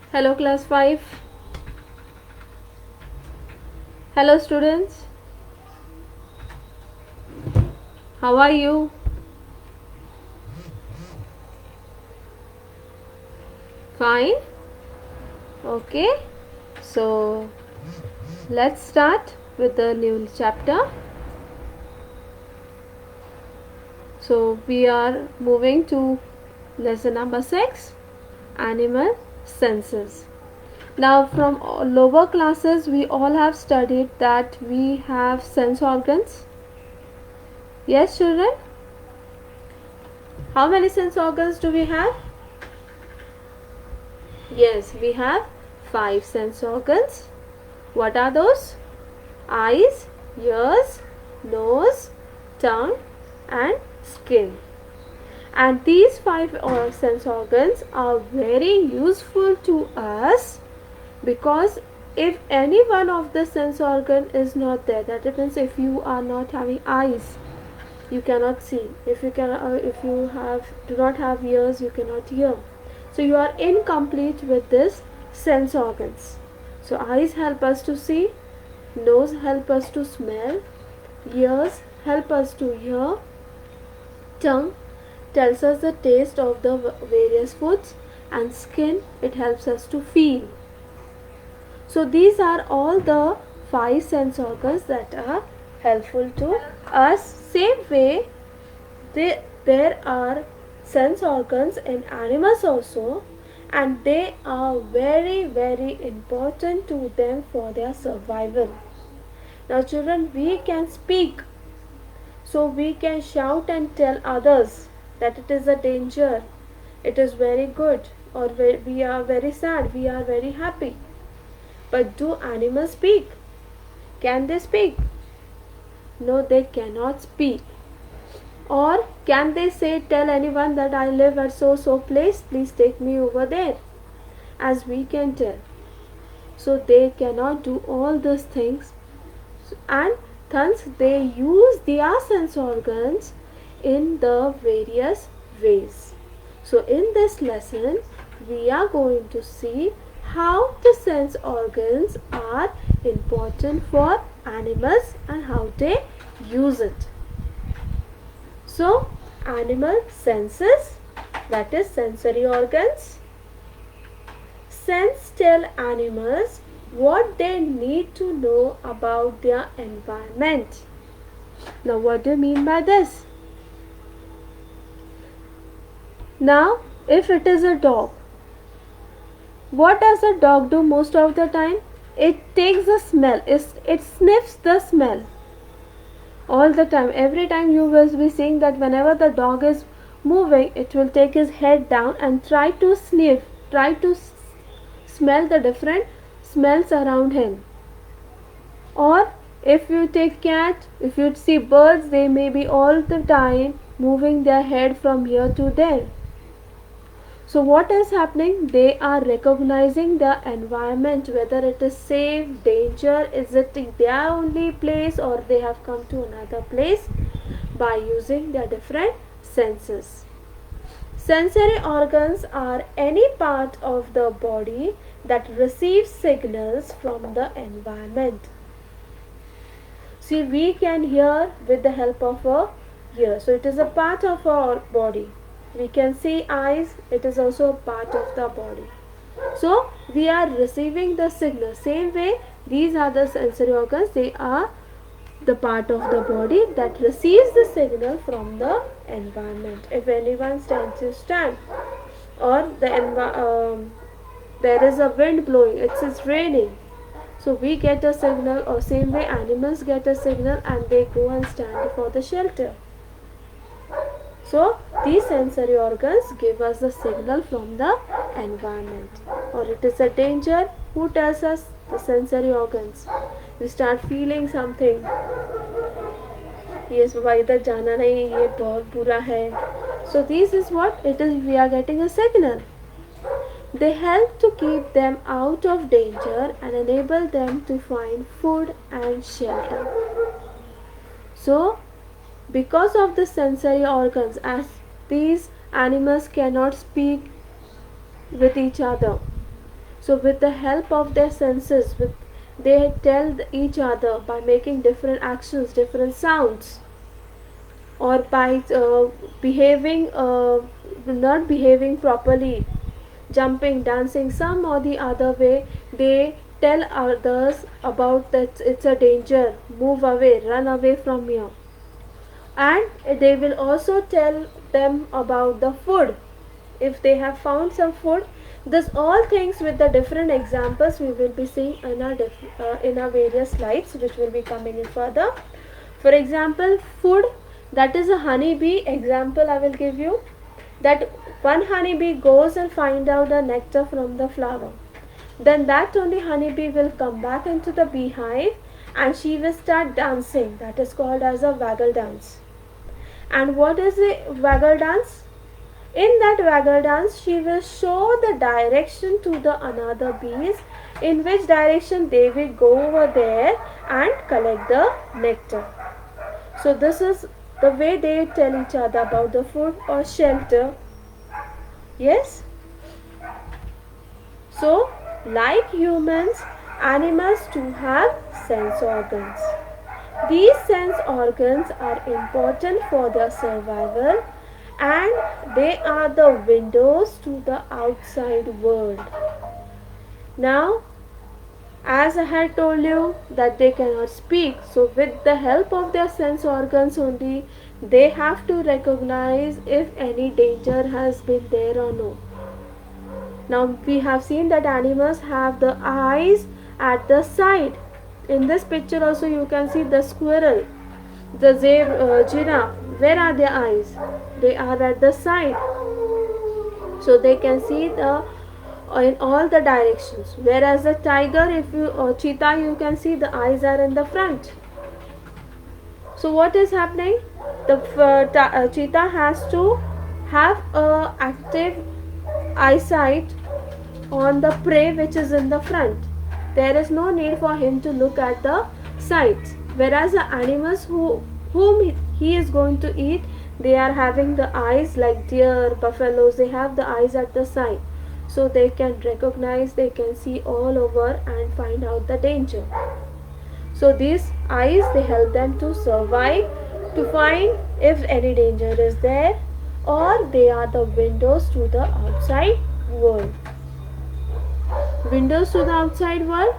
Hello class 5. Hello students. How are you? Fine. Okay. So let's start with the new chapter. So we are moving to lesson number 6, animal senses. Now from lower classes we all have studied that we have sense organs. Yes children? How many sense organs do we have? Yes, we have 5 sense organs. What are those? Eyes, ears, nose, tongue and skin. And these 5 sense organs are very useful to us, because if any one of the sense organ is not there, that means if you are not having eyes, you cannot see. If you do not have ears, you cannot hear. So you are incomplete with this sense organs. So eyes help us to see, nose help us to smell, ears help us to hear, tongue tells us the taste of the various foods, and skin, it helps us to feel. So these are all the 5 sense organs that are helpful to us. Same way, there are sense organs in animals also, and they are very important to them for their survival. Now children, we can speak, so we can shout and tell others that it is a danger, it is very good, or we are very sad, we are very happy. But do animals speak? Can they speak? No, they cannot speak. Or can they tell anyone that I live at so place, please take me over there, as we can tell? So they cannot do all these things, and thus they use their sense organs in the various ways. So in this lesson we are going to see how the sense organs are important for animals and how they use it. So animal senses, that is sensory organs, sense tell animals what they need to know about their environment. Now what do you mean by this? Now if it is a dog, what does a dog do most of the time? It takes the smell, it sniffs the smell all the time. Every time you will be seeing that whenever the dog is moving, it will take his head down and try to sniff, try to smell the different smells around him. Or if you take cat, if you see birds, they may be all the time moving their head from here to there. So what is happening? They are recognizing the environment, whether it is safe, danger, is it their only place or they have come to another place, by using their different senses. Sensory organs are any part of the body that receives signals from the environment. See, we can hear with the help of our ear, so it is a part of our body. We can see eyes, it is also a part of the body. So we are receiving the signal. Same way, these are the sensory organs, they are the part of the body that receives the signal from the environment. If anyone stands to stand, or there is a wind blowing, it is raining, so we get a signal, or same way animals get a signal and they go and stand for the shelter. So these sensory organs give us the signal from the environment. Or it is a danger, who tells us? The sensory organs. We start feeling something. Yes, bhai idhar jana nahi, ye bahut bura hai. So this is what it is, we are getting a signal. They help to keep them out of danger and enable them to find food and shelter. So because of the sensory organs, as these animals cannot speak with each other, So with the help of their senses, they tell each other by making different actions, different sounds, or by behaving, not behaving properly, jumping, dancing, some or the other way. They tell others about that it's a danger, move away, run away from here. And they will also tell them about the food. If they have found some food, this all things with the different examples we will be seeing in our various slides, which will be coming in further. For example, food, that is a honeybee example I will give you. That one honeybee goes and find out the nectar from the flower. Then that only honeybee will come back into the beehive and she will start dancing. That is called as a waggle dance. And what is a waggle dance? In that waggle dance, she will show the direction to the another bees, in which direction they will go over there and collect the nectar. So this is the way they tell each other about the food or shelter. Yes? So, like humans, animals too have sense organs. These sense organs are important for their survival, and they are the windows to the outside world. Now, as I had told you that they cannot speak, so with the help of their sense organs only, they have to recognize if any danger has been there or no. Now we have seen that animals have the eyes at the side. In this picture also you can see the squirrel, the giraffe. Where are their eyes? They are at the side. So they can see in all the directions. Whereas the tiger, cheetah, you can see the eyes are in the front. So what is happening? The cheetah has to have a active eyesight on the prey which is in the front. There is no need for him to look at the sides. Whereas the animals whom he is going to eat, they are having the eyes, like deer, buffaloes, they have the eyes at the side. So they can recognize, they can see all over and find out the danger. So these eyes, they help them to survive, to find if any danger is there, or they are the windows to the outside world. Windows to the outside world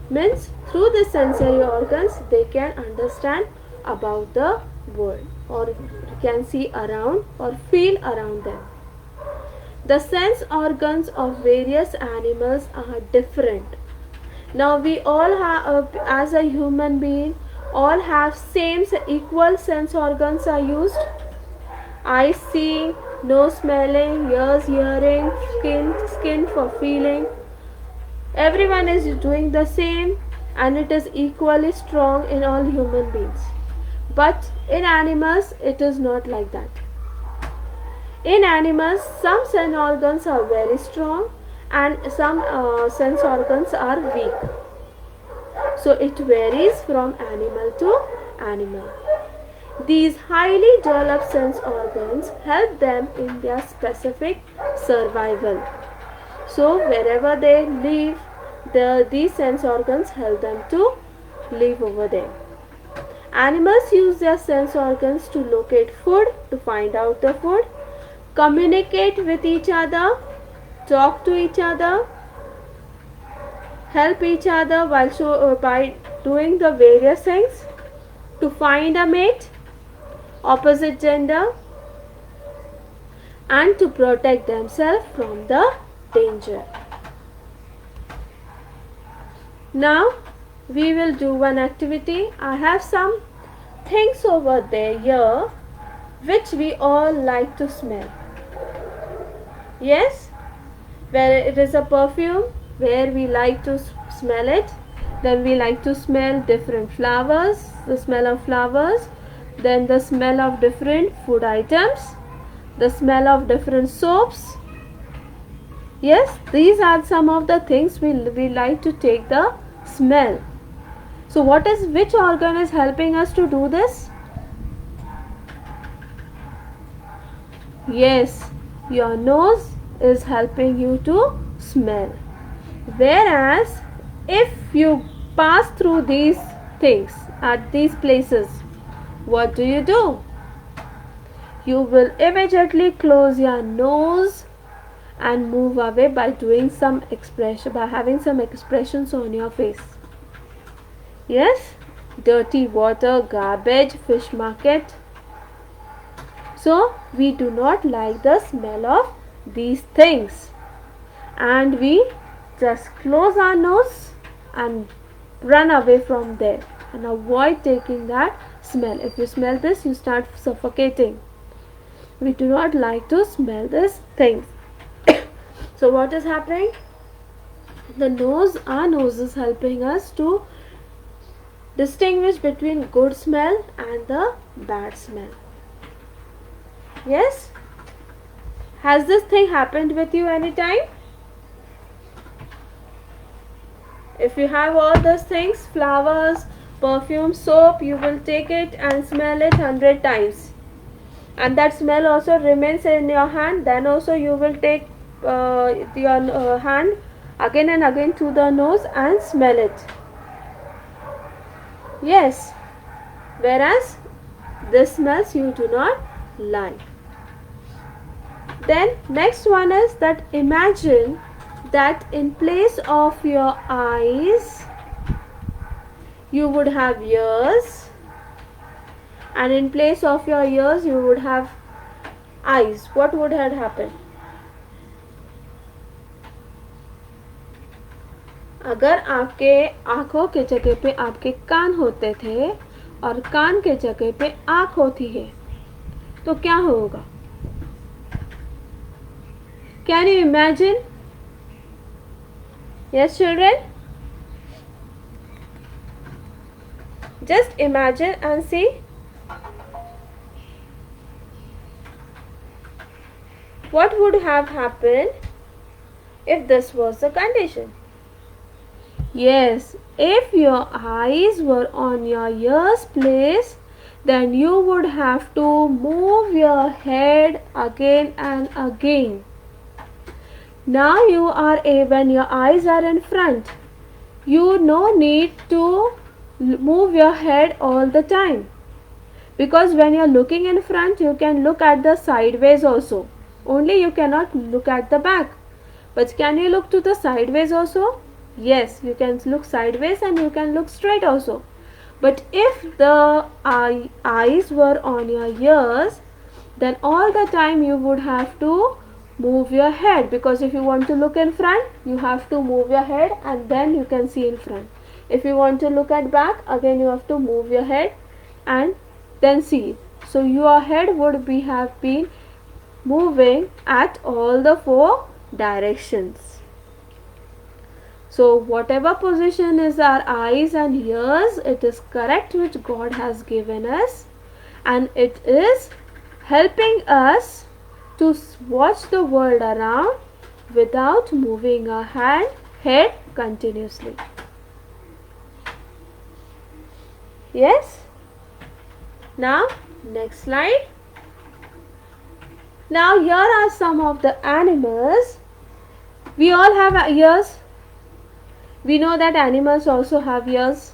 means through the sensory organs they can understand about the world, or can see around or feel around them. The sense organs of various animals are different. Now we all have, as a human being, all have same equal sense organs are used. Eyes seeing, nose smelling, ears hearing, skin for feeling. Everyone is doing the same, and it is equally strong in all human beings. But in animals, it is not like that. In animals, some sense organs are very strong and some sense organs are weak. So it varies from animal to animal. These highly developed sense organs help them in their specific survival. So wherever they live, these sense organs help them to live over there. Animals use their sense organs to locate food, to find out the food, communicate with each other, talk to each other, help each other by doing the various things, to find a mate, opposite gender, and to protect themselves from the danger. Now we will do one activity. I have some things over there here which we all like to smell. Yes, where it is a perfume, where we like to smell it. Then we like to smell different flowers, the smell of flowers. Then the smell of different food items, the smell of different soaps. Yes, these are some of the things we like to take the smell. So which organ is helping us to do this? Yes, your nose is helping you to smell. Whereas if you pass through these things at these places, what do? You will immediately close your nose and move away by doing some expression, by having some expressions on your face. Yes, dirty water, garbage, fish market. So we do not like the smell of these things, and we just close our nose and run away from there and avoid taking that smell. If you smell this, you start suffocating. We do not like to smell these things. So what is happening? Our nose is helping us to distinguish between good smell and the bad smell. Yes? Has this thing happened with you anytime? If you have all those things, flowers, perfume, soap, you will take it and smell it 100 times. And that smell also remains in your hand. Then also you will take your hand again and again to the nose and smell it. Yes. Whereas this smells you do not like. Then next one is that imagine that in place of your eyes you would have ears, and in place of your ears you would have eyes. What would have happened? अगर आपके आँखों के जगह पे आपके कान होते थे और कान के जगह पे आँख होती है तो क्या होगा? Can you imagine? Yes, children? Just imagine and see. What would have happened if this was the condition? Yes, if your eyes were on your ears place, then you would have to move your head again and again. Now you are when your eyes are in front, you no need to move your head all the time, because when you are looking in front you can look at the sideways also, only you cannot look at the back. But can you look to the sideways also? Yes, you can look sideways and you can look straight also. But if the eyes were on your ears, then all the time you would have to move your head, because if you want to look in front you have to move your head and then you can see in front. If you want to look at back, again you have to move your head and then see. So your head would have been moving at all the four directions. So whatever position is our eyes and ears, it is correct which God has given us, and it is helping us to watch the world around without moving our head continuously. Yes? Now next slide. Now here are some of the animals. We all have ears. We know that animals also have ears.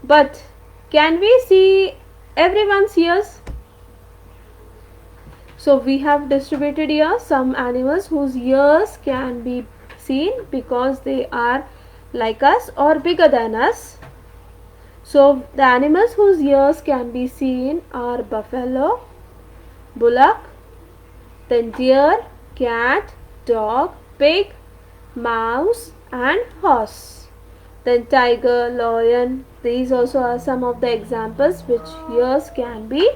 But can we see everyone's ears? So we have distributed here some animals whose ears can be seen because they are like us or bigger than us. So the animals whose ears can be seen are buffalo, bullock, then deer, cat, dog, pig, mouse and horse. Then tiger, lion. These also are some of the examples which ears can be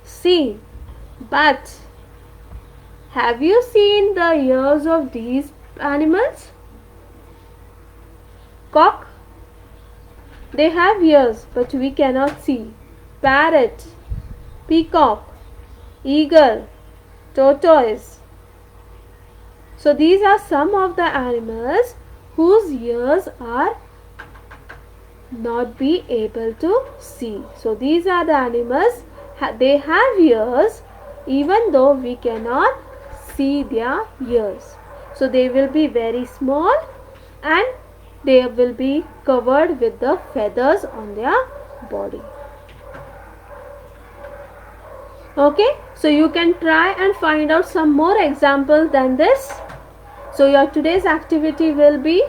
seen. But have you seen the ears of these animals? Cock, they have ears but we cannot see. Parrot, peacock, eagle, tortoise. So these are some of the animals whose ears are not be able to see. So these are the animals, they have ears even though we cannot see their ears. So they will be very small and they will be covered with the feathers on their body. Okay, so you can try and find out some more examples than this. So your today's activity will be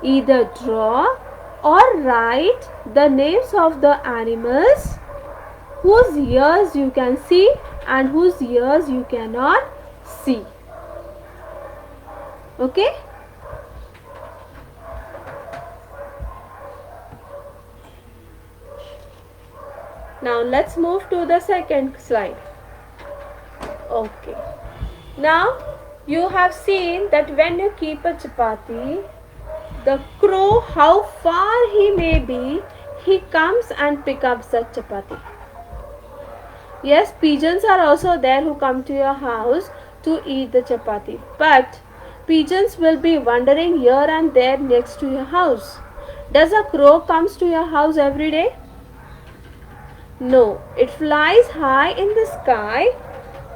either draw or write the names of the animals whose ears you can see and whose ears you cannot see. Okay? Now let's move to the second slide. Okay. Now you have seen that when you keep a chapati, the crow, how far he may be, he comes and picks up the chapati. Yes, pigeons are also there who come to your house to eat the chapati. But pigeons will be wandering here and there next to your house. Does a crow comes to your house every day? No, it flies high in the sky,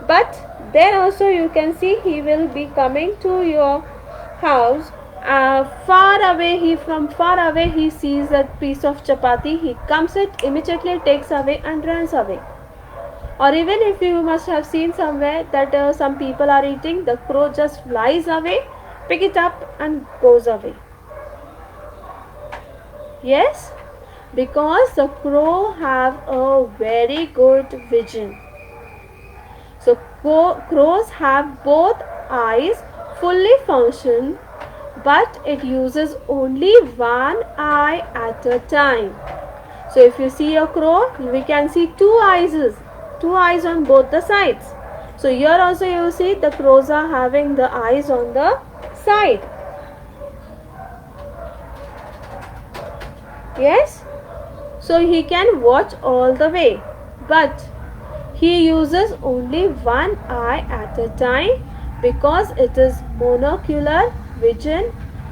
but then also you can see he will be coming to your house. Far away, from far away he sees that piece of chapati, he comes it, immediately takes away and runs away. Or even if you must have seen somewhere that some people are eating, the crow just flies away, pick it up and goes away. Yes? Because the crow have a very good vision. So crows have both eyes fully function, but it uses only one eye at a time. So if you see a crow, we can see two eyes on both the sides. So here also you see the crows are having the eyes on the side. Yes? So he can watch all the way, but he uses only one eye at a time because it is monocular vision,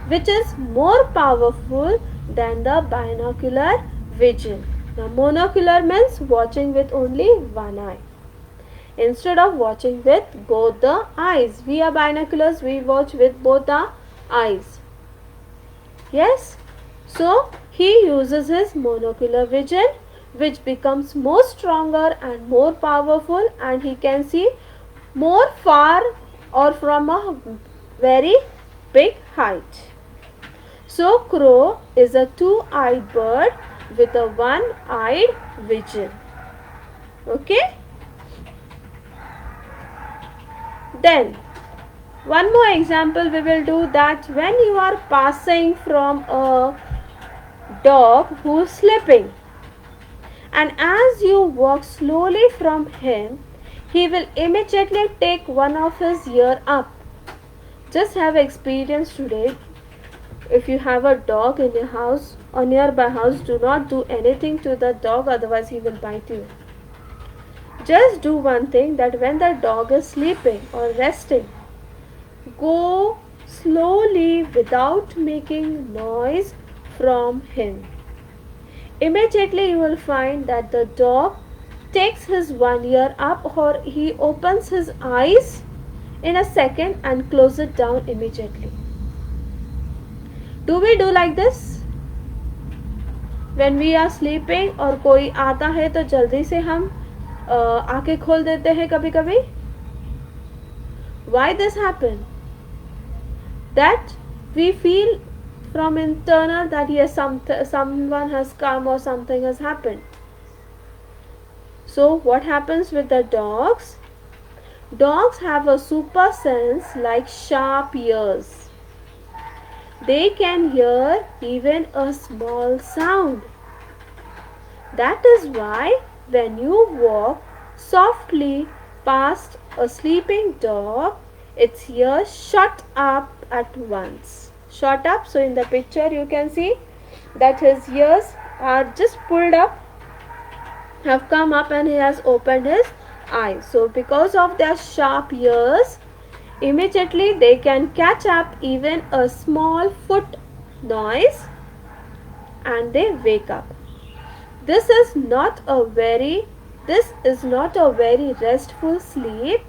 which is more powerful than the binocular vision. Now monocular means watching with only one eye instead of watching with both the eyes. We are binoculars, we watch with both the eyes. Yes? So he uses his monocular vision, which becomes more stronger and more powerful, and he can see more far or from a very big height. So crow is a two-eyed bird with a one-eyed vision. Okay? Then one more example we will do, that when you are passing from a dog who is sleeping, and as you walk slowly from him, he will immediately take one of his ear up. Just have experience today. If you have a dog in your house or nearby house, do not do anything to the dog, otherwise he will bite you. Just do one thing, that when the dog is sleeping or resting, go slowly without making noise from him. Immediately you will find that the dog takes his one ear up, or he opens his eyes in a second and closes it down immediately. Do we do like this? When we are sleeping और कोई आता है तो जल्दी से हम आंखें खोल देते हैं कभी कभी. Why this happen? That we feel from internal that yes, someone has come or something has happened. So what happens with the dogs? Dogs have a super sense like sharp ears. They can hear even a small sound. That is why when you walk softly past a sleeping dog, its ears shut up at once. Shut up, so in the picture you can see that his ears are just pulled up, have come up, and he has opened his eyes. So because of their sharp ears, immediately they can catch up even a small foot noise and they wake up. This is not a very restful sleep,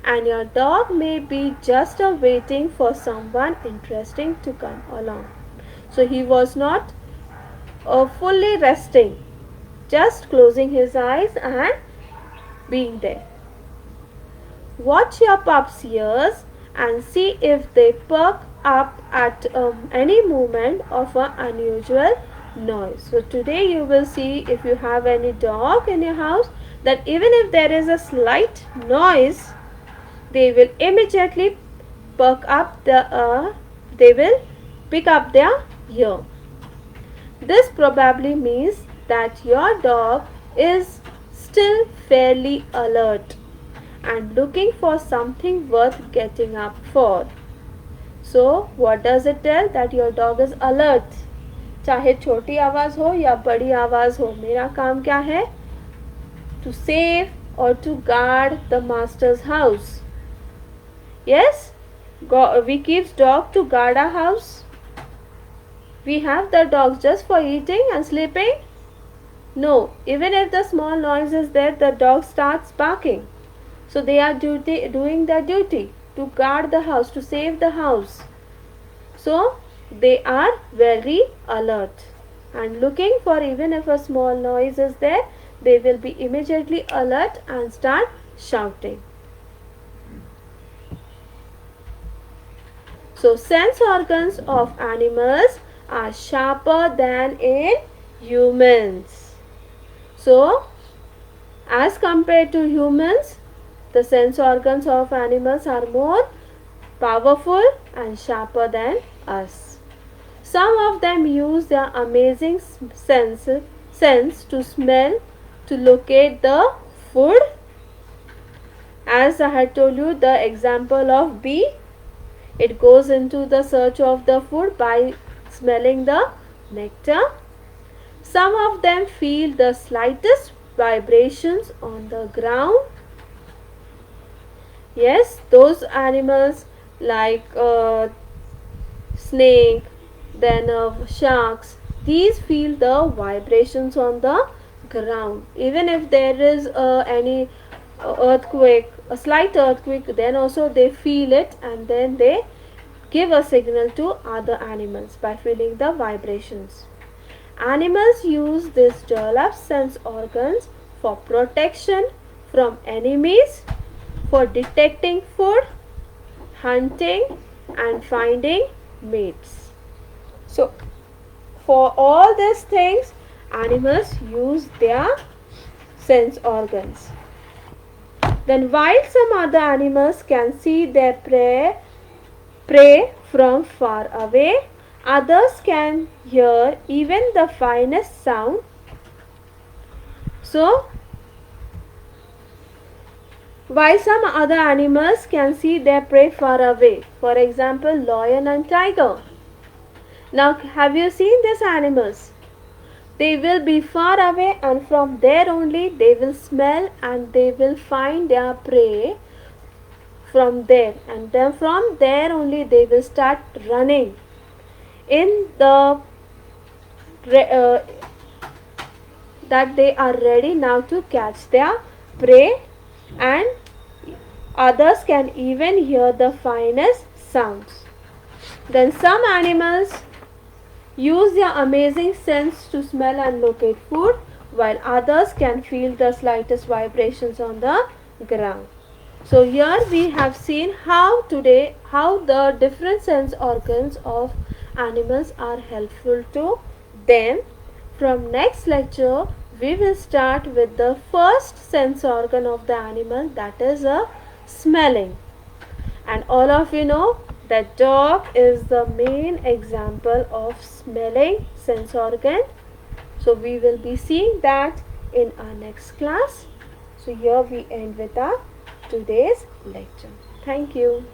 and your dog may be just waiting for someone interesting to come along. So he was not fully resting, just closing his eyes and being there. Watch your pup's ears and see if they perk up at any moment of an unusual noise. So today you will see, if you have any dog in your house, that even if there is a slight noise, they will immediately perk up they will pick up their ear. This probably means that your dog is still fairly alert and looking for something worth getting up for. So what does it tell? That your dog is alert. चाहे छोटी आवाज़ हो या बड़ी आवाज़ हो, मेरा काम क्या है? To save or to guard the master's house. Yes, we keep dog to guard our house. We have the dogs just for eating and sleeping? No, even if the small noise is there, the dog starts barking. So they are doing their duty to guard the house, to save the house. So they are very alert and looking for, even if a small noise is there, they will be immediately alert and start shouting. So sense organs of animals are sharper than in humans. So as compared to humans, the sense organs of animals are more powerful and sharper than us. Some of them use their amazing sense to smell, to locate the food. As I had told you, the example of bee, it goes into the search of the food by smelling the nectar. Some of them feel the slightest vibrations on the ground. Yes, those animals like snake, then sharks, these feel the vibrations on the ground. Even if there is any earthquake, a slight earthquake, then also they feel it and then they give a signal to other animals by feeling the vibrations. Animals use these developed sense organs for protection from enemies, for detecting food, hunting and finding mates. So for all these things, animals use their sense organs. Then while some other animals can see their prey from far away, others can hear even the finest sound. So while some other animals can see their prey far away, for example lion and tiger. Now have you seen these animals? They will be far away and from there only they will smell and they will find their prey from there, and then from there only they will start running in the that they are ready now to catch their prey, and others can even hear the finest sounds. Then some animals use their amazing sense to smell and locate food, while others can feel the slightest vibrations on the ground. So here we have seen how the different sense organs of animals are helpful to them. From next lecture we will start with the first sense organ of the animal, that is smelling. And all of you know that dog is the main example of smelling sense organ. So we will be seeing that in our next class. So here we end with our today's lecture. Thank you.